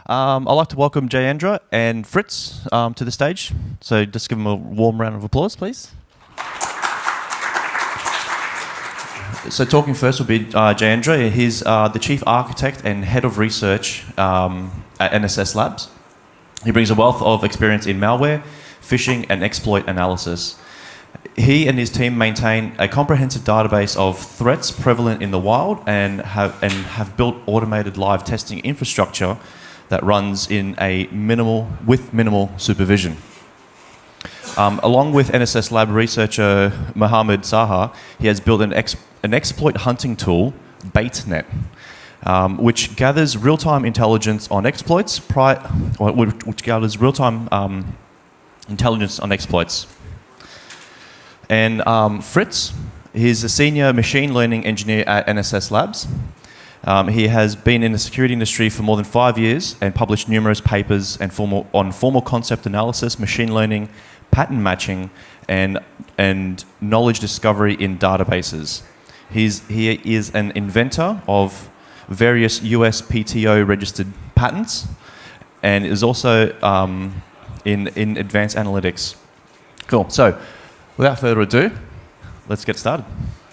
I'd like to welcome Jayendra and Fritz to the stage. So just give them a warm round of applause, please. So talking first will be Jayendra. He's the Chief Architect and Head of Research at NSS Labs. He brings a wealth of experience in malware, phishing and exploit analysis. He and his team maintain a comprehensive database of threats prevalent in the wild and have built automated live testing infrastructure that runs with minimal supervision. Along with NSS Lab researcher Mohammed Saha, he has built an exploit hunting tool, BaitNet, which gathers real-time intelligence on exploits. And Fritz, he's a senior machine learning engineer at NSS Labs. He has been in the security industry for more than 5 years and published numerous papers on formal concept analysis, machine learning, pattern matching, and knowledge discovery in databases. He is an inventor of various USPTO registered patents and is also in advanced analytics. Cool. So, without further ado, let's get started.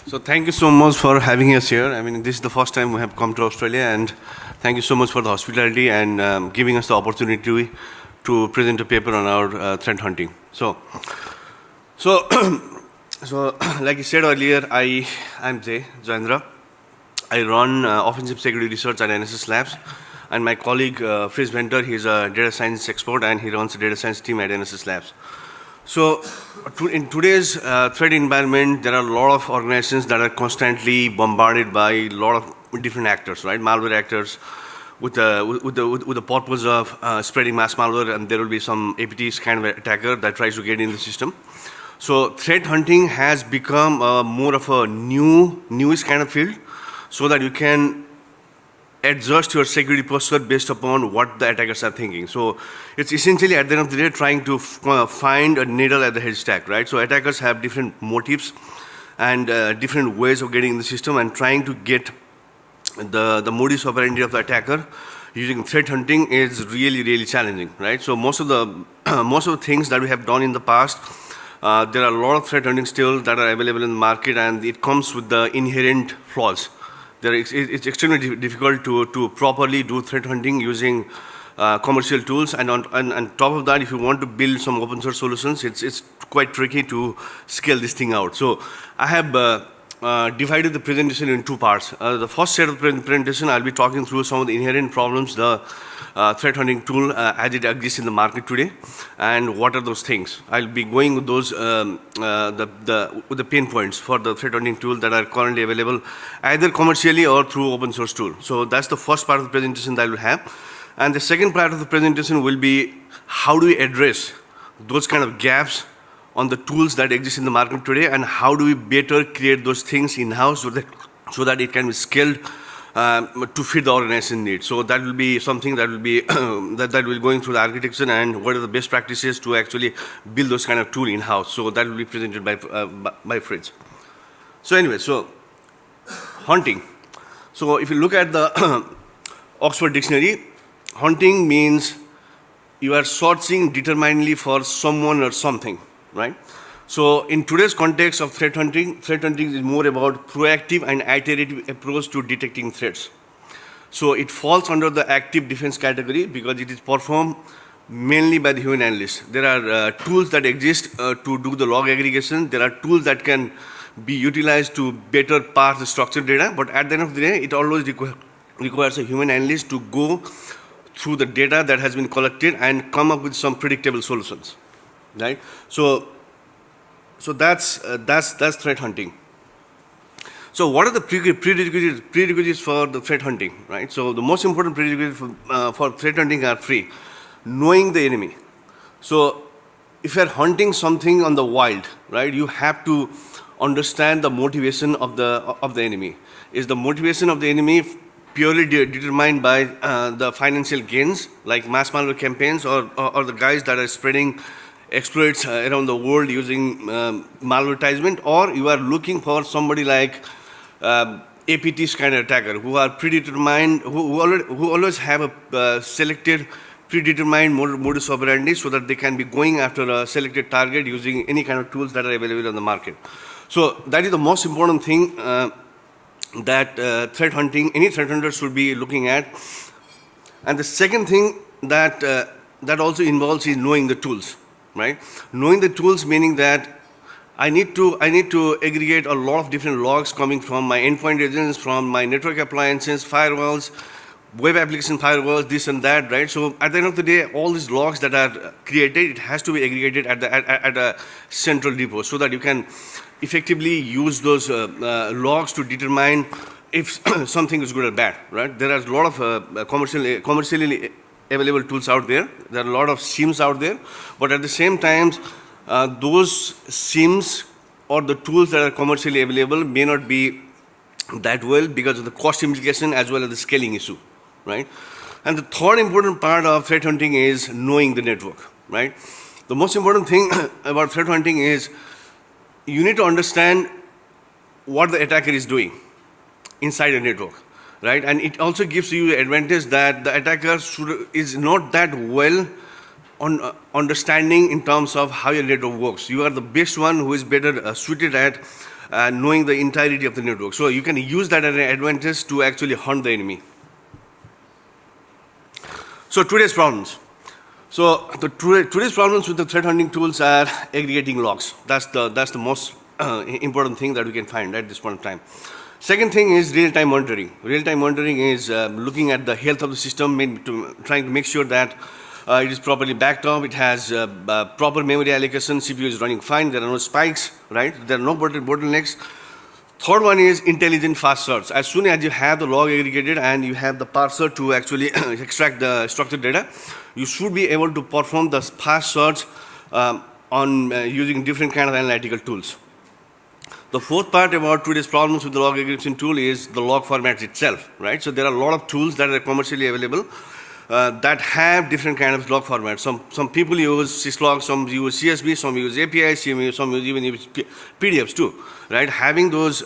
So thank you so much for having us here. I mean, this is the first time we have come to Australia, and thank you so much for the hospitality and giving us the opportunity to present a paper on our threat hunting. So like I said earlier, I'm Jayendra. I run offensive security research at NSS Labs, and my colleague Fritz Venter, he's a data science expert, and he runs the data science team at NSS Labs. So in today's threat environment, there are a lot of organizations that are constantly bombarded by a lot of different actors, right? Malware actors with the purpose of spreading mass malware, and there will be some APTs kind of attacker that tries to get in the system. So threat hunting has become more of a newish kind of field, so that you can adjust your security posture based upon what the attackers are thinking. So it's essentially at the end of the day trying to find a needle at the haystack, right? So attackers have different motives and different ways of getting in the system, and trying to get the modus operandi of the attacker using threat hunting is really challenging, right? So most of the things that we have done in the past, there are a lot of threat hunting still that are available in the market, and it comes with the inherent flaws. It's extremely difficult to properly do threat hunting using commercial tools, and on top of that, if you want to build some open source solutions, it's quite tricky to scale this thing out. So I have divided the presentation in two parts. The first set of presentation, I'll be talking through some of the inherent problems the threat hunting tool as it exists in the market today, and what are those things. I'll be going with those with the pain points for the threat hunting tool that are currently available either commercially or through open source tool. So that's the first part of the presentation that I will have. And the second part of the presentation will be how do we address those kind of gaps on the tools that exist in the market today, and how do we better create those things in-house so that it can be scaled to fit the organization needs. So that will be something that will be that will be going through the architecture and what are the best practices to actually build those kind of tool in-house. So that will be presented by Fritz. So anyway, so hunting. So if you look at the Oxford Dictionary, hunting means you are searching determinedly for someone or something, right? So in today's context of threat hunting is more about proactive and iterative approach to detecting threats. So it falls under the active defense category because it is performed mainly by the human analysts. There are tools that exist to do the log aggregation. There are tools that can be utilized to better parse the structured data, but at the end of the day, it always requires a human analyst to go through the data that has been collected and come up with some predictable solutions, right? So that's threat hunting. So what are the prerequisites for the threat hunting, right? So the most important prerequisites for threat hunting are three. Knowing the enemy. So if you're hunting something on the wild, right, you have to understand the motivation of the enemy. Is the motivation of the enemy purely determined by the financial gains, like mass malware campaigns, or the guys that are spreading exploits around the world using malvertisement, or you are looking for somebody like APTs kind of attacker who are predetermined, who always have a selected, predetermined modus operandi so that they can be going after a selected target using any kind of tools that are available on the market. So that is the most important thing that threat hunting, any threat hunter should be looking at. And the second thing that that also involves is knowing the tools, right? Knowing the tools meaning that I need to aggregate a lot of different logs coming from my endpoint agents, from my network appliances, firewalls, web application firewalls, this and that, right? So at the end of the day, all these logs that are created, it has to be aggregated at a central depot so that you can effectively use those logs to determine if something is good or bad, right? There are a lot of commercially available tools out there. There are a lot of SIEMs out there, but at the same time, those SIEMs or the tools that are commercially available may not be that well because of the cost implication as well as the scaling issue, right? And the third important part of threat hunting is knowing the network, right? The most important thing about threat hunting is you need to understand what the attacker is doing inside a network, right? And it also gives you the advantage that the attacker is not that well on understanding in terms of how your network works. You are the best one who is better suited at knowing the entirety of the network. So you can use that as an advantage to actually hunt the enemy. So today's problems. So today's problems with the threat hunting tools are aggregating logs. That's the most important thing that we can find at this point in time. Second thing is real-time monitoring. Real-time monitoring is looking at the health of the system, trying to make sure that it is properly backed up, it has proper memory allocation, CPU is running fine, there are no spikes, right? There are no bottlenecks. Third one is intelligent fast search. As soon as you have the log aggregated and you have the parser to actually extract the structured data, you should be able to perform the fast search on using different kind of analytical tools. The fourth part about today's problems with the log aggregation tool is the log formats itself, right? So there are a lot of tools that are commercially available that have different kind of log formats. Some people use syslog, some use CSV, some use APIs, some even use PDFs too, right? Having those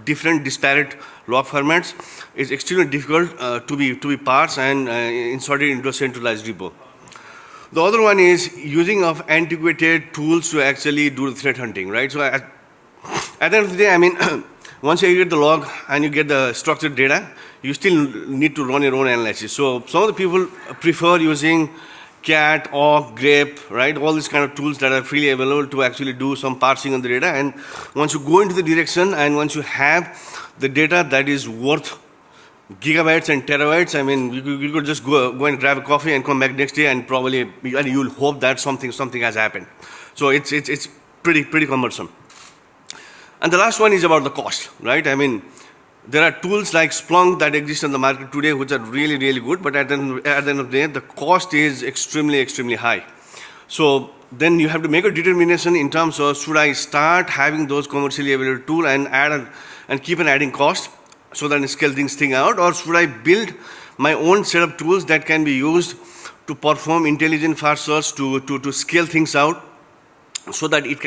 different disparate log formats is extremely difficult to be parsed and inserted into a centralized repo. The other one is using of antiquated tools to actually do the threat hunting, right? So at the end of the day, I mean, once you aggregate the log and you get the structured data, you still need to run your own analysis. So some of the people prefer using CAT, or grep, right? All these kind of tools that are freely available to actually do some parsing on the data. And once you go into the direction and once you have the data that is worth gigabytes and terabytes, I mean, you could just go and grab a coffee and come back next day and probably you'll hope that something has happened. So it's pretty cumbersome. And the last one is about the cost, right? I mean, there are tools like Splunk that exist on the market today which are really, really good, but at the end of the day, the cost is extremely high. So then you have to make a determination in terms of should I start having those commercially available tools and keep on adding cost so that I scale this thing out, or should I build my own set of tools that can be used to perform intelligent fast search to scale things out so that it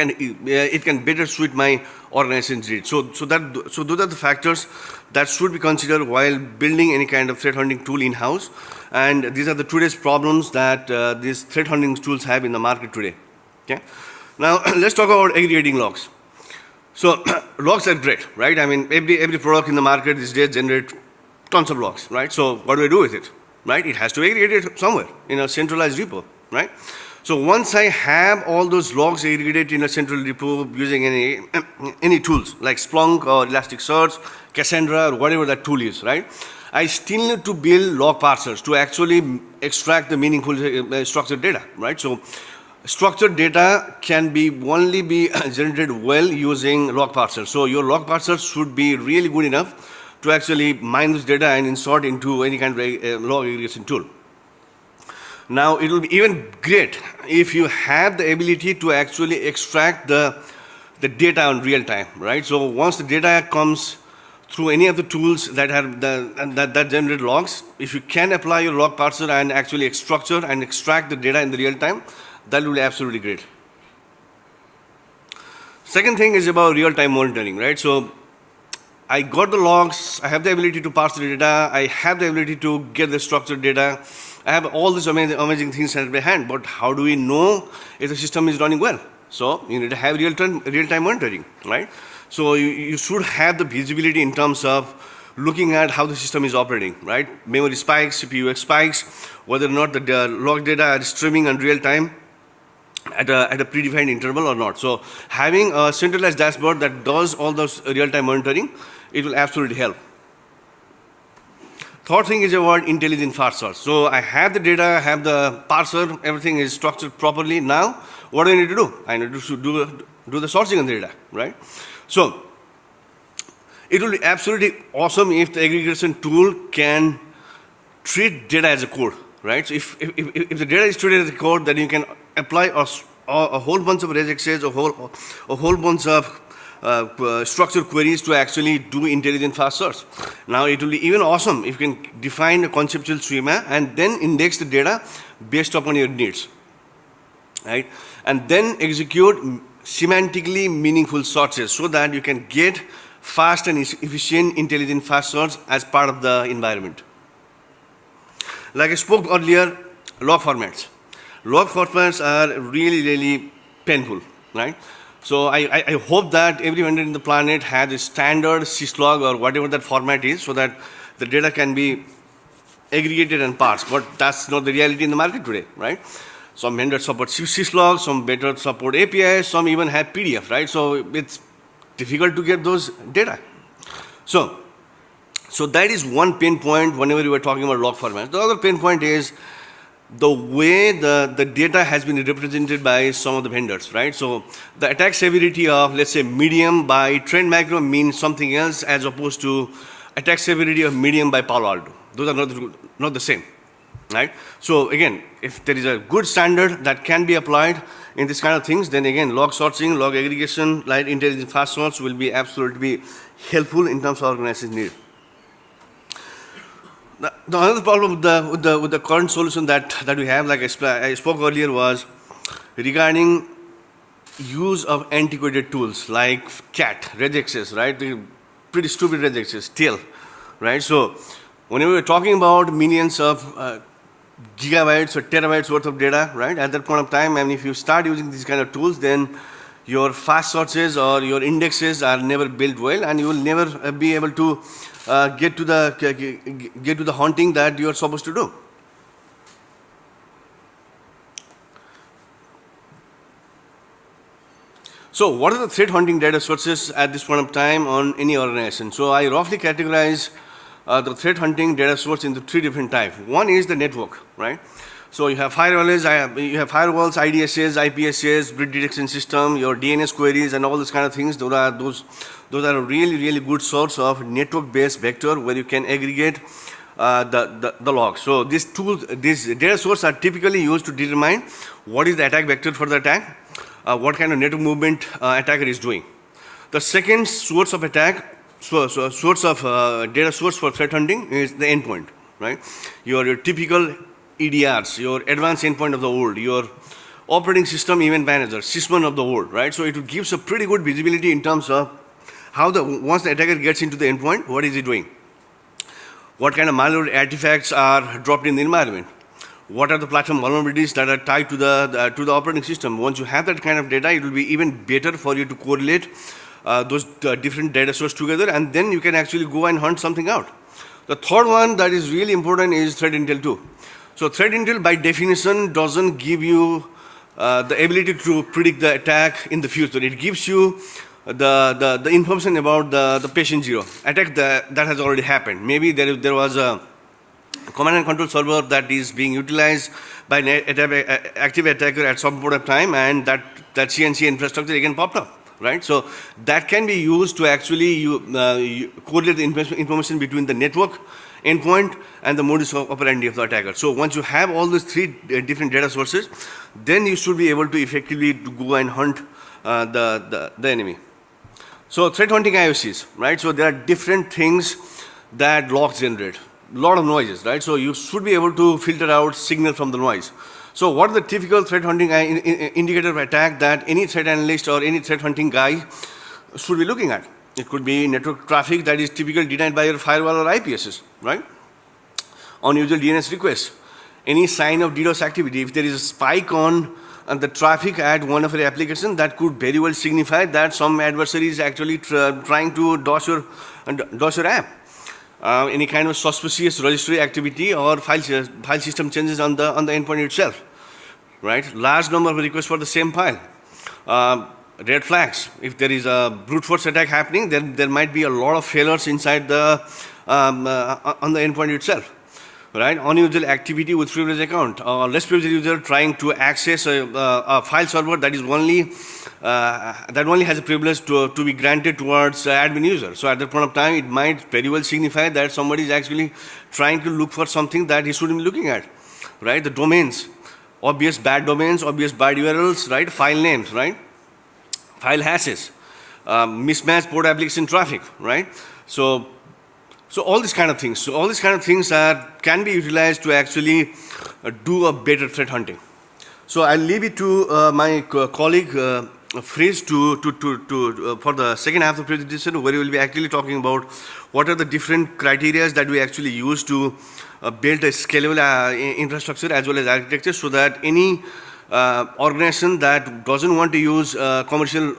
can better suit my organization's needs. So those are the factors that should be considered while building any kind of threat hunting tool in-house. And these are the today's problems that these threat hunting tools have in the market today. Okay. Now let's talk about aggregating logs. So logs are great, right? I mean, every product in the market these days generate tons of logs, right? So what do I do with it, right? It has to aggregate it somewhere in a centralized repo, right? So once I have all those logs aggregated in a central repo using any tools like Splunk or Elasticsearch, Cassandra, or whatever that tool is, right? I still need to build log parsers to actually extract the meaningful structured data, right? So structured data can only be generated well using log parsers. So your log parsers should be really good enough to actually mine this data and insert into any kind of log aggregation tool. Now, it will be even great if you have the ability to actually extract the data in real time, right? So once the data comes through any of the tools that have that generate logs, if you can apply your log parser and actually structure and extract the data in the real time, that will be absolutely great. Second thing is about real-time monitoring, right? So I got the logs, I have the ability to parse the data, I have the ability to get the structured data, I have all these amazing things at my hand, but how do we know if the system is running well? So you need to have real-time monitoring, right? So you should have the visibility in terms of looking at how the system is operating, right? Memory spikes, CPU spikes, whether or not the log data are streaming in real time at a predefined interval or not. So having a centralized dashboard that does all those real-time monitoring, it will absolutely help. Third thing is about intelligent fast search. So I have the data, I have the parser, everything is structured properly. Now, what do I need to do? I need to do the sourcing of the data, right? So it will be absolutely awesome if the aggregation tool can treat data as a code, right? So if the data is treated as a code, then you can apply a whole bunch of regexes, a whole bunch of structured queries to actually do intelligent fast search. Now it will be even awesome if you can define a conceptual schema and then index the data based upon your needs, right? And then execute semantically meaningful searches so that you can get fast and efficient intelligent fast search as part of the environment. Like I spoke earlier, log formats. Log formats are really painful, right? So I hope that every vendor in the planet has a standard syslog or whatever that format is so that the data can be aggregated and parsed, but that's not the reality in the market today, right? Some vendors support syslog, some better support APIs, some even have PDF, right? So it's difficult to get those data. So that is one pain point whenever you are talking about log formats. The other pain point is the way the data has been represented by some of the vendors, right? So the attack severity of, let's say, medium by Trend Micro means something else as opposed to attack severity of medium by Palo Alto. Those are not the same, right? So again, if there is a good standard that can be applied in this kind of things, then again, log sourcing, log aggregation, like intelligent fast search will be absolutely helpful in terms of organization need. The other problem with the current solution that we have, like I spoke earlier, was regarding use of antiquated tools like CAT, regexes, right? The pretty stupid regexes still, right? So whenever we're talking about millions of gigabytes or terabytes worth of data, right? At that point of time, and if you start using these kind of tools, then your fast searches or your indexes are never built well, and you will never be able to get to the hunting that you are supposed to do. So what are the threat hunting data sources at this point of time on any organization? So I roughly categorize the threat hunting data source into three different types. One is the network, right? So you have firewalls, IDSs, IPSs, bridge detection system, your DNS queries, and all these kind of things. Those are a really good source of network-based vector where you can aggregate the logs. So these data sources are typically used to determine what is the attack vector for the attack, what kind of network movement attacker is doing. The second source of attack, source of data source for threat hunting is the endpoint, right? Your typical EDRs, your advanced endpoint of the world, your operating system event manager, sysmon of the world, right? So it gives a pretty good visibility in terms of how once the attacker gets into the endpoint, what is he doing? What kind of malware artifacts are dropped in the environment? What are the platform vulnerabilities that are tied to the operating system? Once you have that kind of data, it will be even better for you to correlate those different data sources together, and then you can actually go and hunt something out. The third one that is really important is threat intel too. So threat intel by definition doesn't give you the ability to predict the attack in the future. It gives you the information about the patient zero attack that has already happened. Maybe there was a command and control server that is being utilized by an active attacker at some point of time, and that CNC infrastructure again popped up, right? So that can be used to actually correlate the information between the network endpoint and the modus operandi of the attacker. So once you have all these three different data sources, then you should be able to effectively go and hunt the enemy. So threat hunting IOCs, right? So there are different things that logs generate. A lot of noises, right? So you should be able to filter out signal from the noise. So what are the typical threat hunting indicator of attack that any threat analyst or any threat hunting guy should be looking at? It could be network traffic that is typically denied by your firewall or IPSs, right? Unusual DNS requests. Any sign of DDoS activity, if there is a spike on the traffic at one of your applications, that could very well signify that some adversary is actually trying to DOS your app. Any kind of suspicious registry activity or file system changes on the endpoint itself, right? Large number of requests for the same file. Red flags. If there is a brute force attack happening, then there might be a lot of failures inside the on the endpoint itself. Right? Unusual activity with privileged account. Less privileged user trying to access a file server that is only that only has a privilege to be granted towards admin user. So at that point of time, it might very well signify that somebody is actually trying to look for something that he shouldn't be looking at. Right? The domains, obvious bad domains, obvious bad URLs, right? File names, right? File hashes, mismatched port application traffic, right? So all these kind of things. So all these kind of things can be utilized to actually do a better threat hunting. So I'll leave it to my colleague Fritz to for the second half of the presentation, where we will be actually talking about what are the different criteria that we actually use to build a scalable infrastructure as well as architecture, so that any organization that doesn't want to use commercial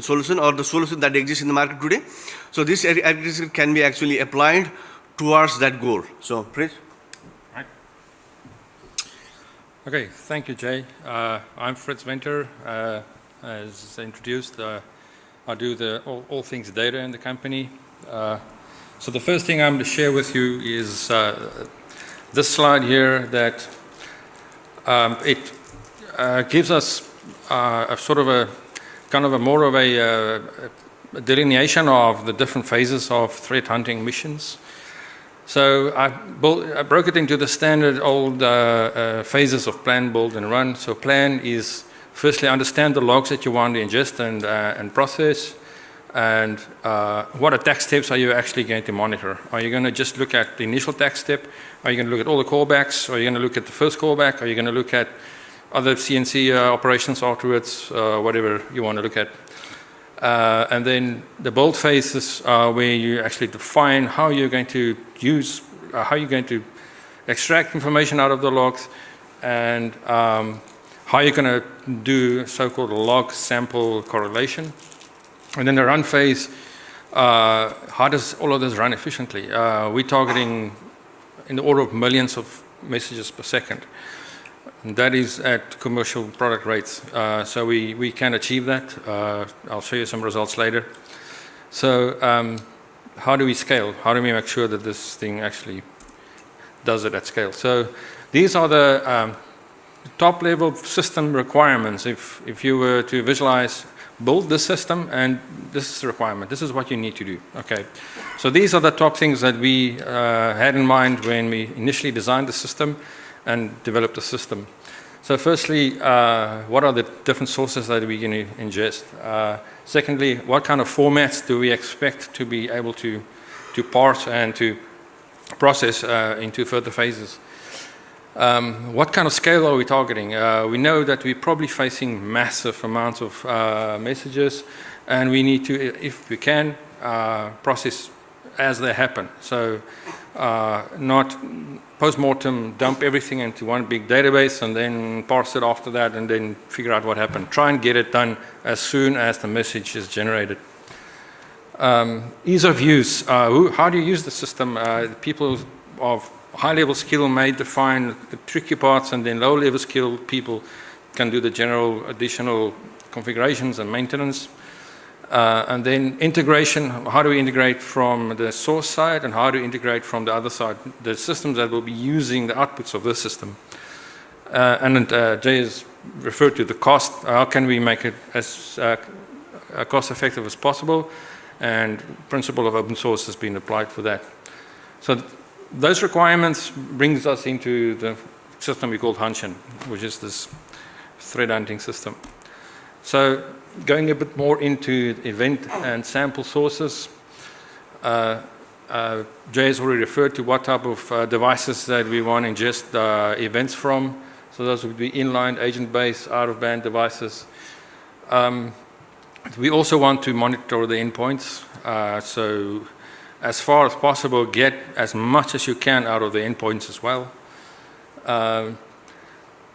solution or the solution that exists in the market today, so this architecture can be actually applied towards that goal. So, Fritz. Right. Okay, thank you, Jay. I'm Fritz Venter. As introduced, I do all things data in the company. So the first thing I'm going to share with you is this slide here that it gives us a sort of a kind of a more of a delineation of the different phases of threat hunting missions. So I broke it into the standard old phases of plan, build, and run. So plan is firstly understand the logs that you want to ingest and process, and what attack steps are you actually going to monitor? Are you going to just look at the initial attack step? Are you going to look at all the callbacks? Are you going to look at the first callback? Are you going to look at other CNC operations afterwards, whatever you want to look at? And then the build phases are where you actually define how you're going to use, how you're going to extract information out of the logs, and how you're going to do so-called log sample correlation. And then the run phase, how does all of this run efficiently? We're targeting in the order of millions of messages per second. And that is at commercial product rates. So we can achieve that. I'll show you some results later. So how do we scale? How do we make sure that this thing actually does it at scale? So these are the top level system requirements. If you were to visualize, build this system, and this is the requirement. This is what you need to do. Okay. So these are the top things that we had in mind when we initially designed the system and developed the system. So firstly, what are the different sources that we're going to ingest? Secondly, what kind of formats do we expect to be able to parse and to process into further phases? What kind of scale are we targeting? We know that we're probably facing massive amounts of messages, and we need to, if we can, process as they happen. So not post-mortem dump everything into one big database and then parse it after that and then figure out what happened. Try and get it done as soon as the message is generated. Ease of use. How do you use the system? People of high-level skill may define the tricky parts, and then low-level skill people can do the general additional configurations and maintenance. And then integration, how do we integrate from the source side and how do we integrate from the other side, the systems that will be using the outputs of this system. And Jay has referred to the cost. How can we make it as cost-effective as possible? And principle of open source has been applied for that. So those requirements brings us into the system we call Huntion, which is this threat hunting system. So going a bit more into event and sample sources, Jay has already referred to what type of devices that we want to ingest events from. So those would be inline, agent-based, out-of-band devices. We also want to monitor the endpoints. So as far as possible, get as much as you can out of the endpoints as well.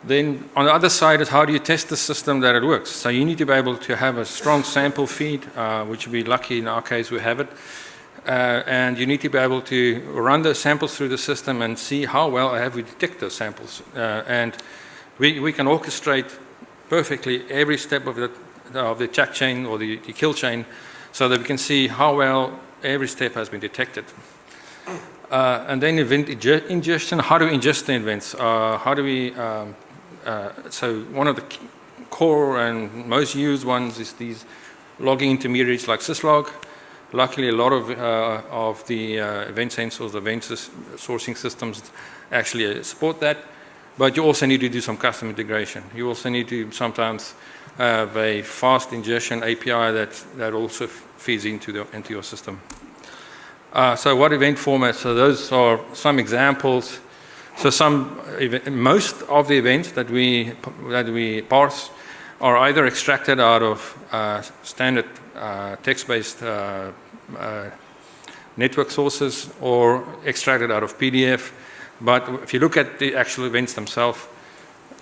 Then on the other side is how do you test the system that it works. So you need to be able to have a strong sample feed, which would be lucky in our case we have it. And you need to be able to run those samples through the system and see how well have we detect those samples. And we can orchestrate perfectly every step of the check chain or the kill chain so that we can see how well every step has been detected. And then event ingestion, how do we ingest the events? How do we, so one of the core and most used ones is these logging intermediaries like syslog. Luckily, a lot of the event sensors, event sourcing systems actually support that. But you also need to do some custom integration. You also need to sometimes have a fast ingestion API that also feeds into your system. So what event formats? So those are some examples. So most of the events that we parse are either extracted out of standard text-based network sources or extracted out of PDF. But if you look at the actual events themselves,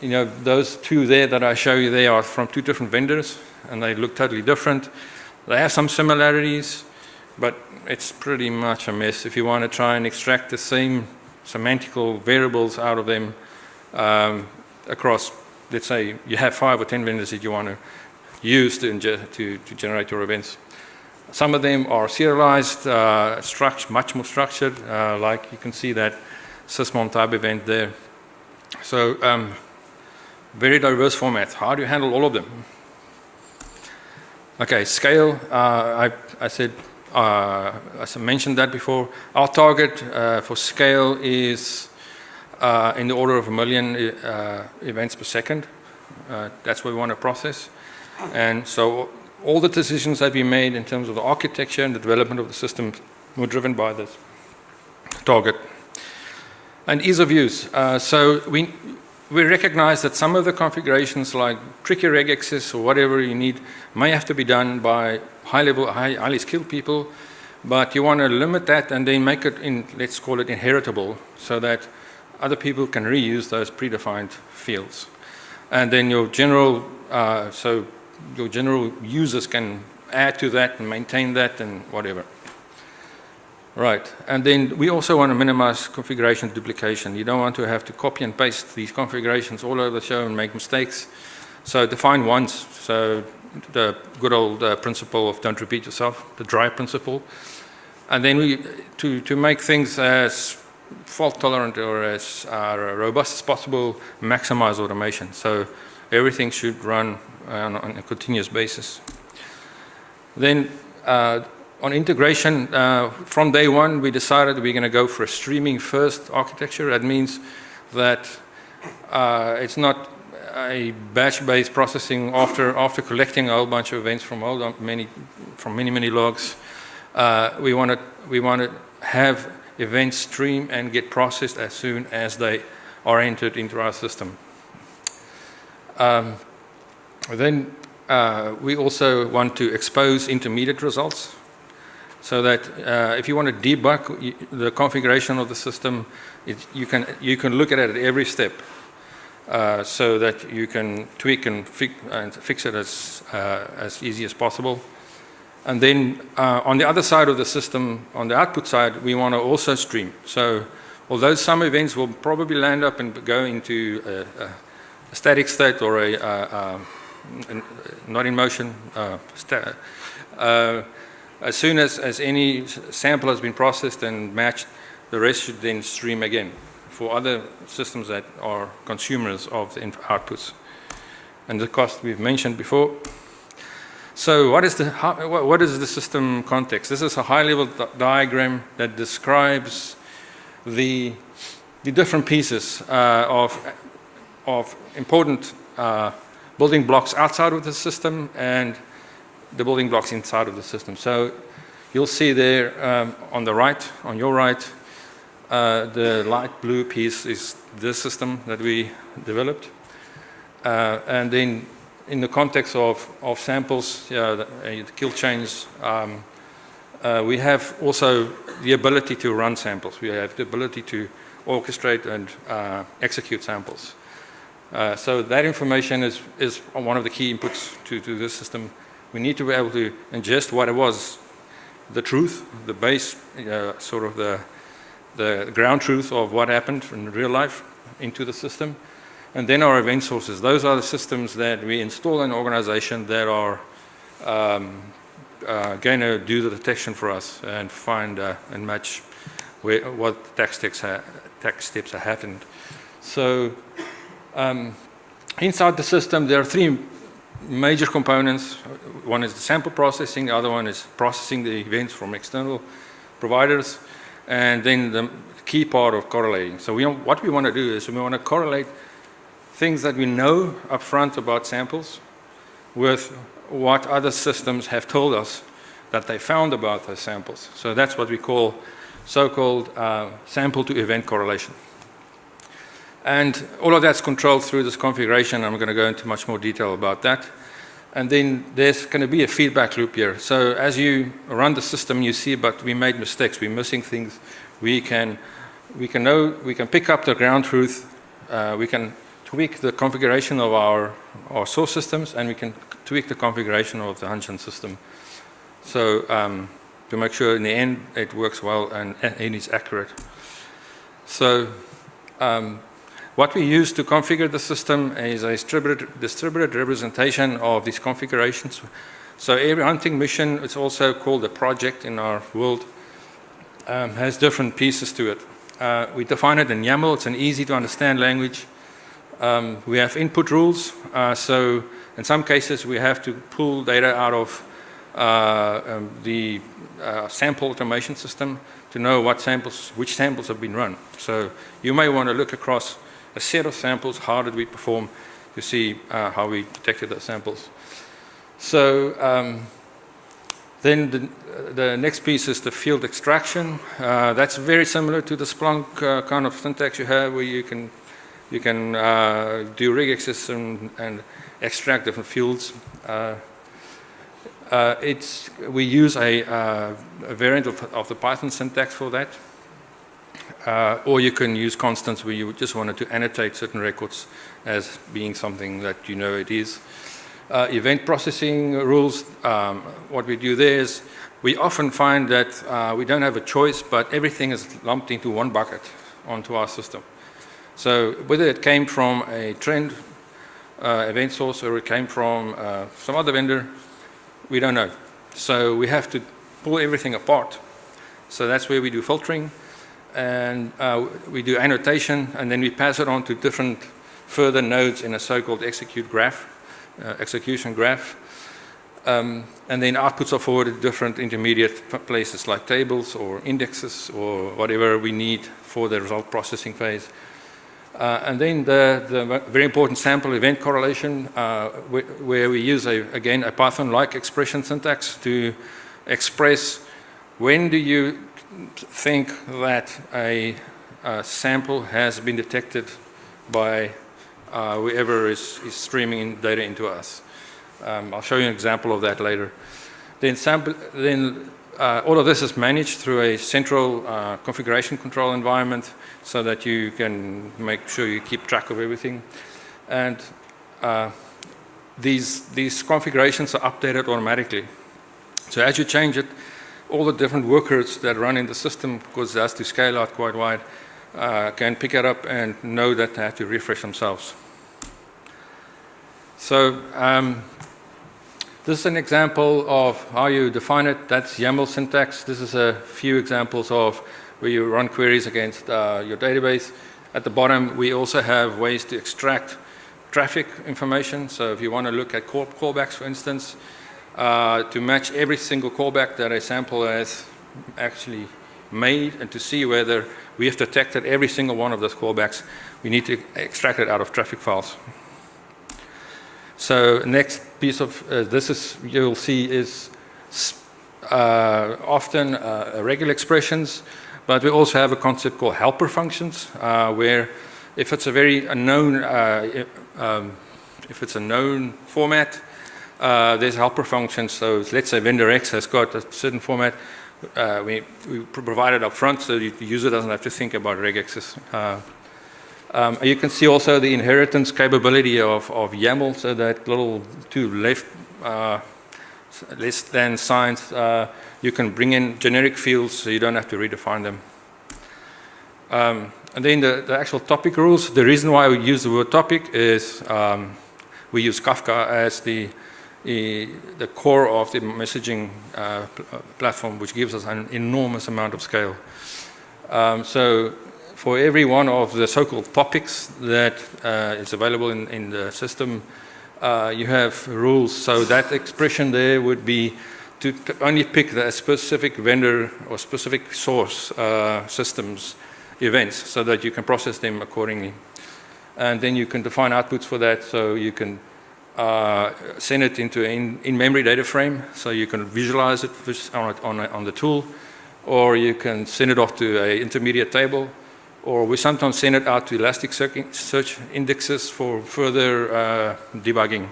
those two there that I show you, they are from two different vendors, and they look totally different. They have some similarities, but it's pretty much a mess if you want to try and extract the same semantical variables out of them across, let's say, you have 5 or 10 vendors that you want to use to generate your events. Some of them are serialized, much more structured, like you can see that sysmon type event there. So very diverse formats. How do you handle all of them? Okay, scale. I said, as I mentioned that before, our target for scale is in the order of 1 million events per second. That's what we want to process. And so all the decisions that we made in terms of the architecture and the development of the system were driven by this target. And ease of use. So we recognize that some of the configurations like tricky regexes or whatever you need may have to be done by highly skilled people, but you want to limit that and then make it let's call it inheritable, so that other people can reuse those predefined fields. And then your general users can add to that and maintain that and whatever. Right, and then we also want to minimize configuration duplication. You don't want to have to copy and paste these configurations all over the show and make mistakes. So define once. So the good old principle of don't repeat yourself, the dry principle. And then to make things as fault tolerant or as robust as possible, maximize automation. So everything should run on a continuous basis. Then on integration, from day one, we decided we're going to go for a streaming first architecture. That means that it's not a batch-based processing after collecting a whole bunch of events from many logs. We want to have events stream and get processed as soon as they are entered into our system. Then we also want to expose intermediate results, so that if you want to debug the configuration of the system, you can look at it at every step, so that you can tweak and fix it as easy as possible. And then on the other side of the system, on the output side, we want to also stream. So although some events will probably land up and go into a static state or a not in motion, as soon as any sample has been processed and matched, the rest should then stream again for other systems that are consumers of the outputs. And the cost we've mentioned before. So what is the system context? This is a high-level diagram that describes the different pieces of important building blocks outside of the system and the building blocks inside of the system. So you'll see there on your right, the light blue piece is this system that we developed. And then in the context of samples, the kill chains, we have also the ability to run samples. We have the ability to orchestrate and execute samples. So that information is one of the key inputs to this system. We need to be able to ingest what it was, the truth, the base, sort of the ground truth of what happened in real life into the system. And then our event sources. Those are the systems that we install in an organization that are going to do the detection for us and find and match what attack steps have happened. So inside the system, there are three major components. One is the sample processing, the other one is processing the events from external providers, and then the key part of correlating. So what we want to do is we want to correlate things that we know up front about samples with what other systems have told us that they found about those samples. So that's what we call so-called sample to event correlation. And all of that's controlled through this configuration. I'm going to go into much more detail about that. And then there's going to be a feedback loop here. So as you run the system, you see, but we made mistakes, we're missing things. We can pick up the ground truth, we can tweak the configuration of our source systems, and we can tweak the configuration of the Huntion system. So to make sure in the end it works well and is accurate. So what we use to configure the system is a distributed representation of these configurations. So every hunting mission, it's also called a project in our world, has different pieces to it. We define it in YAML. It's an easy to understand language. We have input rules. So in some cases, we have to pull data out of the sample automation system to know which samples have been run. So you may want to look across a set of samples, how did we perform, to see how we detected those samples. So then the next piece is the field extraction. That's very similar to the Splunk kind of syntax you have, where you can do regexes and extract different fields. We use a variant of the Python syntax for that. Or you can use constants where you just wanted to annotate certain records as being something that you know it is. Event processing rules, what we do there is we often find that we don't have a choice, but everything is lumped into one bucket onto our system. So whether it came from a trend event source or it came from some other vendor, we don't know. So we have to pull everything apart. So that's where we do filtering, and we do annotation, and then we pass it on to different further nodes in a so-called execution graph. And then outputs are forwarded to different intermediate places like tables or indexes or whatever we need for the result processing phase. And then the very important sample event correlation, where we use, again, a Python-like expression syntax to express when do you think that a sample has been detected by whoever is streaming data into us. I'll show you an example of that later. Then all of this is managed through a central configuration control environment so that you can make sure you keep track of everything. And these configurations are updated automatically. So as you change it, all the different workers that run in the system, because it has to scale out quite wide, can pick it up and know that they have to refresh themselves. So this is an example of how you define it. That's YAML syntax. This is a few examples of where you run queries against your database. At the bottom, we also have ways to extract traffic information. So if you want to look at callbacks, for instance, to match every single callback that a sample has actually made and to see whether we have detected every single one of those callbacks, we need to extract it out of traffic files. So next piece of you'll see is often regular expressions, but we also have a concept called helper functions, where if it's a very unknown if it's a known format, there's helper functions. So let's say vendor X has got a certain format. We provide it up front so the user doesn't have to think about regexes. You can see also the inheritance capability of YAML, so that little two left less than signs, you can bring in generic fields so you don't have to redefine them. And then the actual topic rules. The reason why we use the word topic is we use Kafka as the core of the messaging platform, which gives us an enormous amount of scale. So for every one of the so-called topics that is available in the system, you have rules. So that expression there would be to only pick the specific vendor or specific source systems events so that you can process them accordingly. And then you can define outputs for that, so you can send it into an in-memory data frame, so you can visualize it on the tool, or you can send it off to an intermediate table, or we sometimes send it out to Elasticsearch indexes for further debugging.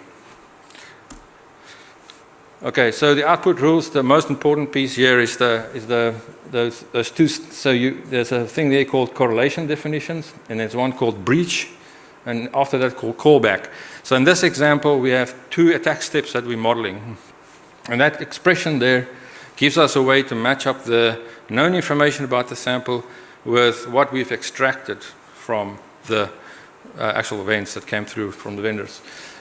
Okay, so the output rules, the most important piece here is those two. So there's a thing there called correlation definitions, and there's one called breach, and after that called callback. So in this example, we have two attack steps that we're modeling. And that expression there gives us a way to match up the known information about the sample with what we've extracted from the actual events that came through from the vendors.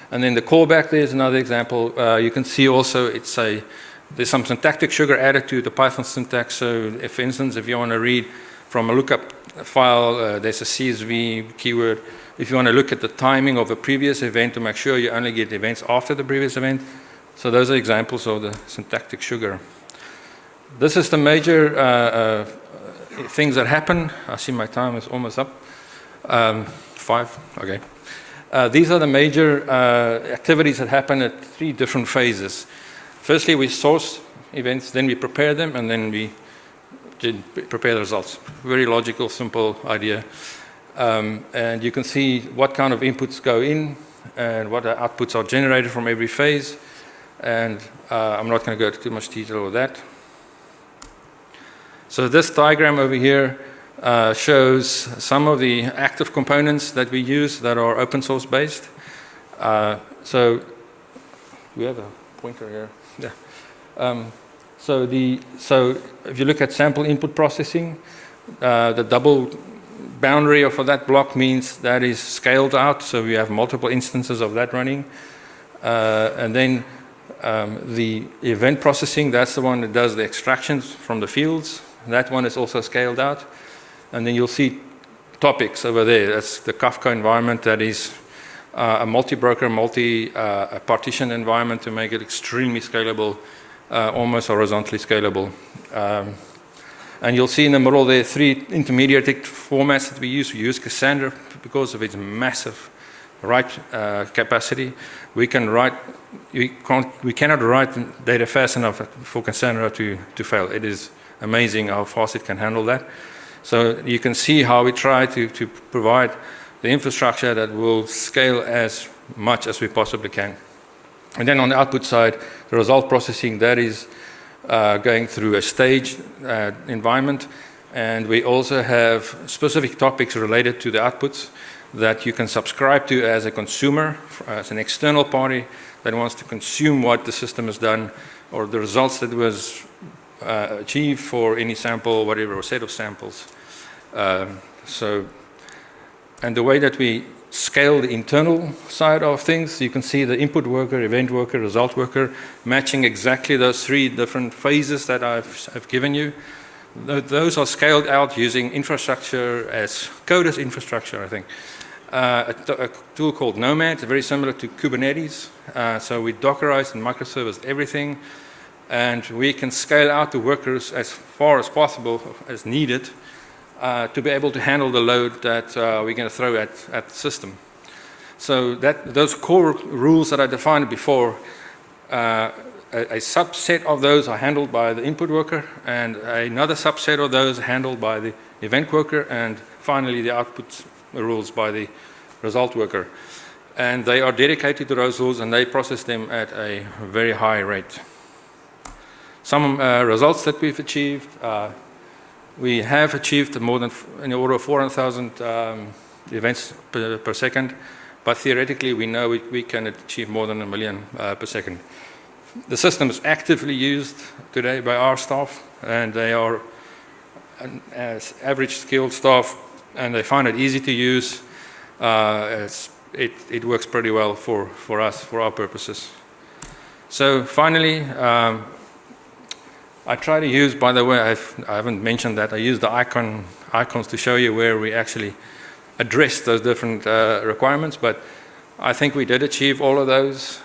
And then the callback, there's another example. You can see also there's some syntactic sugar added to the Python syntax. So if, for instance, if you want to read from a lookup file, there's a CSV keyword. If you want to look at the timing of a previous event to make sure you only get events after the previous event. So those are examples of the syntactic sugar. This is the major things that happen. I see my time is almost up. 5, okay. These are the major activities that happen at 3 different phases. Firstly, we source events, then we prepare them, and then we prepare the results. Very logical, simple idea. And you can see what kind of inputs go in and what outputs are generated from every phase. And I'm not going to go into too much detail with that. So this diagram over here shows some of the active components that we use that are open source based. So we have a pointer here. Yeah. So if you look at sample input processing, the double boundary for that block means that is scaled out. So we have multiple instances of that running. And then the event processing, that's the one that does the extractions from the fields. That one is also scaled out. And then you'll see topics over there. That's the Kafka environment that is a multi-broker, multi-partition environment to make it extremely scalable, almost horizontally scalable. And you'll see in the middle there 3 intermediate formats that we use. We use Cassandra because of its massive write capacity. We cannot write data fast enough for Cassandra to fail. It is amazing how fast it can handle that. So you can see how we try to provide the infrastructure that will scale as much as we possibly can. And then on the output side, the result processing, that is going through a staged environment. And we also have specific topics related to the outputs that you can subscribe to as a consumer, as an external party that wants to consume what the system has done or the results that was achieved for any sample, whatever, or set of samples. And the way that we scale the internal side of things, you can see the input worker, event worker, result worker, matching exactly those 3 different phases that I've given you. Those are scaled out using infrastructure as code as infrastructure, I think. A tool called Nomad, very similar to Kubernetes. So we Dockerized and microserviced everything. And we can scale out the workers as far as possible, as needed, to be able to handle the load that we're going to throw at the system. So those core rules that I defined before, a subset of those are handled by the input worker, and another subset of those are handled by the event worker, and finally the output rules by the result worker. and they are dedicated to those rules, and they process them at a very high rate. Some results that we've achieved. We have achieved more than in the order of 400,000 events per second, but theoretically we know we can achieve more than 1 million per second. The system is actively used today by our staff, and they are as average skilled staff, and they find it easy to use. It works pretty well for us, for our purposes. So finally, I try to use, by the way, I haven't mentioned that, I use the icons to show you where we actually address those different requirements, but I think we did achieve all of those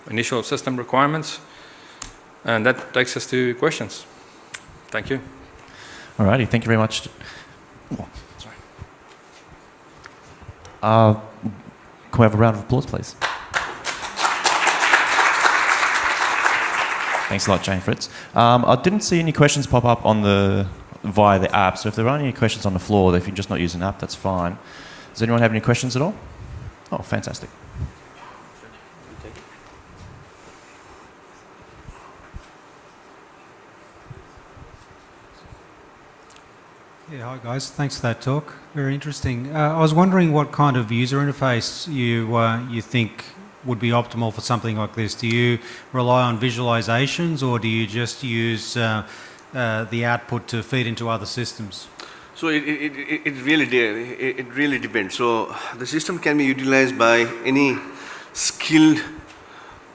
initial system requirements, and that takes us to questions. Thank you. Alrighty, thank you very much. Oh, sorry. Can we have a round of applause, please? Thanks a lot, Jane Fritz. I didn't see any questions pop up on via the app, so if there are any questions on the floor, if you're just not using the app, that's fine. Does anyone have any questions at all? Oh, fantastic. Yeah, hi guys. Thanks for that talk. Very interesting. I was wondering what kind of user interface you think would be optimal for something like this. Do you rely on visualizations, or do you just use the output to feed into other systems? So it really depends. So the system can be utilized by any skilled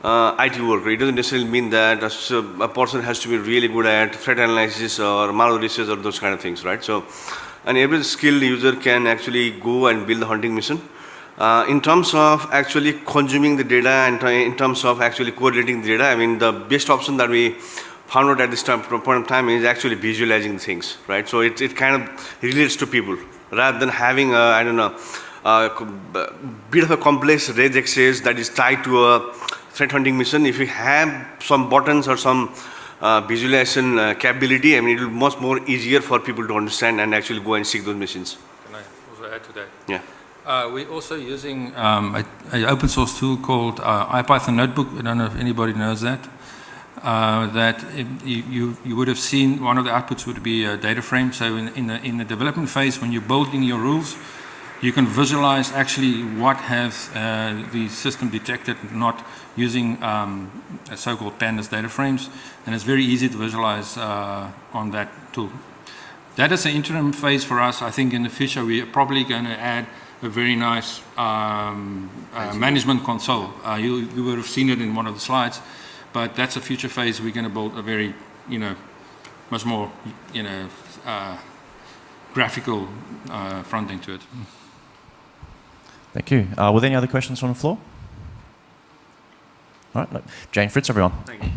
IT worker. It doesn't necessarily mean that a person has to be really good at threat analysis or malware research or those kind of things, right? So, and every skilled user can actually go and build the hunting mission. In terms of actually consuming the data and in terms of actually correlating the data, I mean, the best option that we found out at this point of time is actually visualizing the things, right? So it kind of relates to people rather than having a bit of a complex reg access that is tied to a threat hunting mission. If you have some buttons or some visualization capability, I mean, it will be much more easier for people to understand and actually go and seek those missions. Can I also add to that? Yeah. We're also using an open source tool called IPython Notebook. I don't know if anybody knows that. You would have seen one of the outputs would be a data frame. So in the development phase, when you're building your rules, you can visualize actually what has the system detected, not using so-called pandas data frames, and it's very easy to visualize on that tool. That is an interim phase for us. I think in the future we are probably going to add a very nice management console. You would have seen it in one of the slides, but that's a future phase. We're going to build a very, much more, graphical front end to it. Thank you. Were there any other questions from the floor? All right, Jane Fritz, everyone. Thank you.